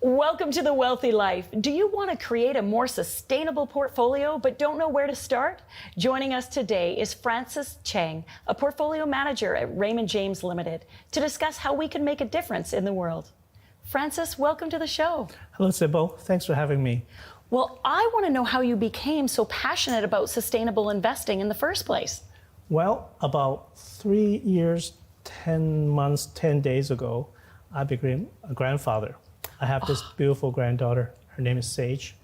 Welcome to The Wealthy Life. Do you want to create a more sustainable portfolio but don't know where to start? Joining us today is Francis Cheng, a portfolio manager at Raymond James Limited, to discuss how we can make a difference in the world. Francis, welcome to the show. Hello, Sybil. Thanks for having me. Well, I want to know how you became so passionate about sustainable investing in the first place. Well, about 3 years, 10 months, 10 days ago, I became a grandfather. I have this beautiful granddaughter. Her name is Sage.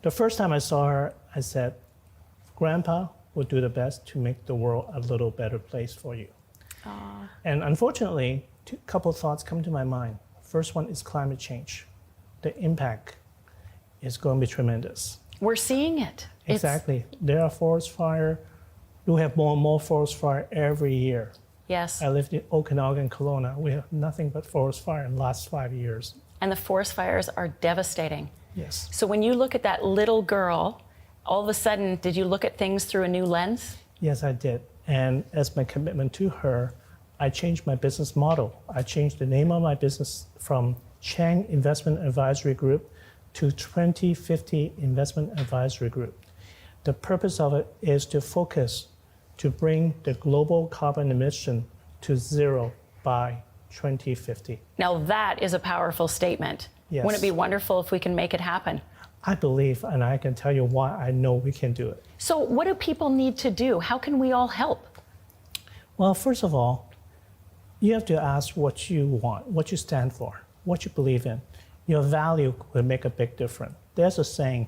The first time I saw her, I said, Grandpa will do the best to make the world a little better place for you. And unfortunately, a couple of thoughts come to my mind. First one is climate change. The impact is going to be tremendous. We're seeing it. Exactly. There are forest fires. We have more and more forest fire every year. Yes. I lived in Okanagan and Kelowna. We have nothing but forest fire in the last 5 years. And the forest fires are devastating. Yes. So when you look at that little girl, all of a sudden, did you look at things through a new lens? Yes, I did. And as my commitment to her, I changed my business model. I changed the name of my business from Cheng Investment Advisory Group to 2050 Investment Advisory Group. The purpose of it is to focus to bring the global carbon emission to zero by 2050. Now that is a powerful statement. Yes. Wouldn't it be wonderful if we can make it happen? I believe, and I can tell you why I know we can do it. So what do people need to do? How can we all help? Well, first of all, you have to ask what you want, what you stand for, what you believe in. Your value will make a big difference. There's a saying,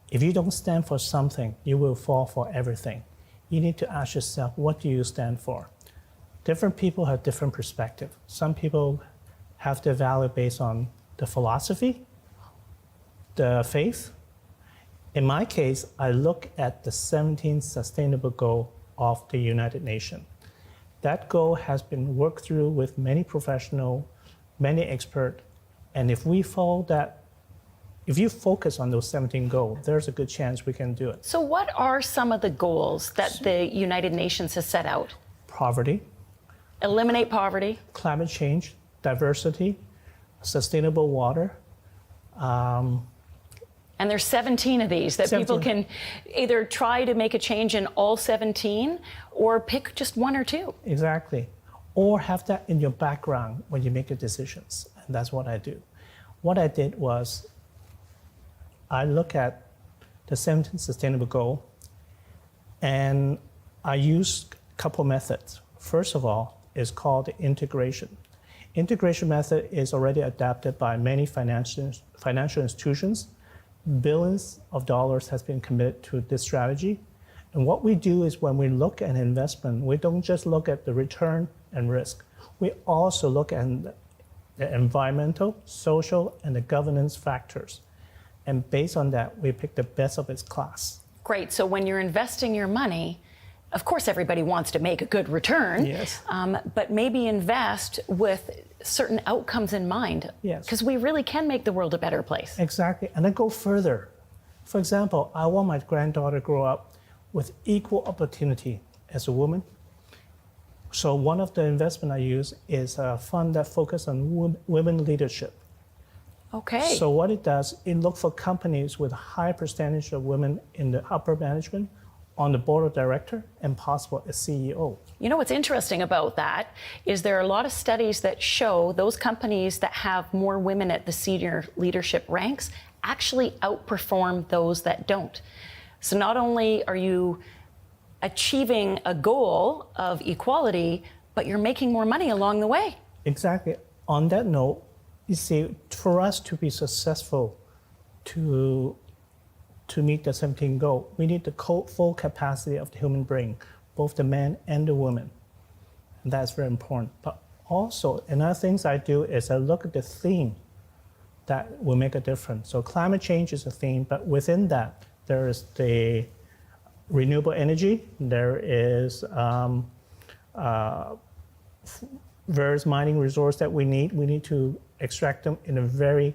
if you don't stand for something, you will fall for everything. You need to ask yourself, what do you stand for? Different people have different perspectives. Some people have their value based on the philosophy, the faith. In my case, I look at the 17th Sustainable Goal of the United Nations. That goal has been worked through with many professionals, many experts, and if we follow that, if you focus on those 17 goals, there's a good chance we can do it. So what are some of the goals that the United Nations has set out? Poverty. Eliminate poverty. Climate change, diversity, sustainable water. And there's 17 of these that 17. people can either try to make a change in all 17 or pick just one or two. Exactly. Or have that in your background when you make your decisions. And that's what I do. What I did was I look at the 17th Sustainable Goal and I use a couple methods. First of all, is called the integration. Integration method is already adapted by many financial institutions. Billions of dollars has been committed to this strategy. And what we do is when we look at investment, we don't just look at the return and risk. We also look at the environmental, social, and the governance factors. And based on that, we pick the best of its class. Great. So when you're investing your money, of course, everybody wants to make a good return. Yes. But maybe invest with certain outcomes in mind. Yes. Because we really can make the world a better place. Exactly. And then go further. For example, I want my granddaughter to grow up with equal opportunity as a woman. So one of the investment I use is a fund that focuses on women leadership. Okay. So what it does, it looks for companies with a high percentage of women in the upper management, on the board of director, and possible as CEO. You know what's interesting about that is there are a lot of studies that show those companies that have more women at the senior leadership ranks actually outperform those that don't. So not only are you achieving a goal of equality, but you're making more money along the way. Exactly. On that note, you see, for us to be successful to meet the 17 goal, we need the full capacity of the human brain, both the man and the woman. And that's very important. But also, another things I do is I look at the theme that will make a difference. So climate change is a theme, but within that, there is the renewable energy, there is various mining resources that we need. We need to extract them in a very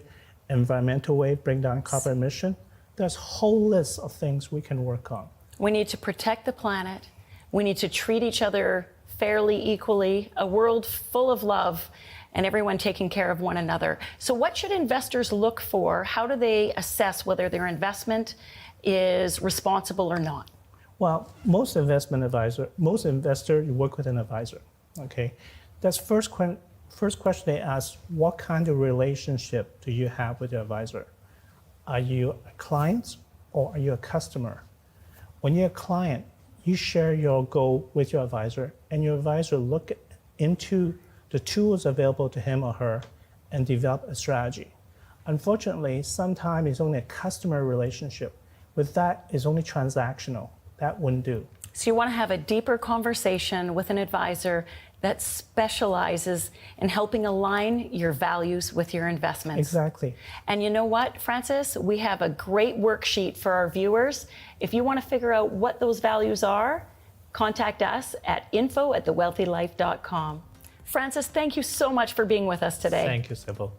environmental way, bring down carbon emission. There's a whole list of things we can work on. We need to protect the planet. We need to treat each other fairly equally, a world full of love, and everyone taking care of one another. So what should investors look for? How do they assess whether their investment is responsible or not? Well, most investor, you work with an advisor, okay? That's first question they ask, what kind of relationship do you have with your advisor? Are you a client or are you a customer? When you're a client, you share your goal with your advisor, and your advisor look into the tools available to him or her and develop a strategy. Unfortunately, sometimes it's only a customer relationship. With that, it's only transactional. That wouldn't do. So you want to have a deeper conversation with an advisor that specializes in helping align your values with your investments. Exactly. And you know what, Francis? We have a great worksheet for our viewers. If you want to figure out what those values are, contact us at info@thewealthylife.com. Francis, thank you so much for being with us today. Thank you, Sybil.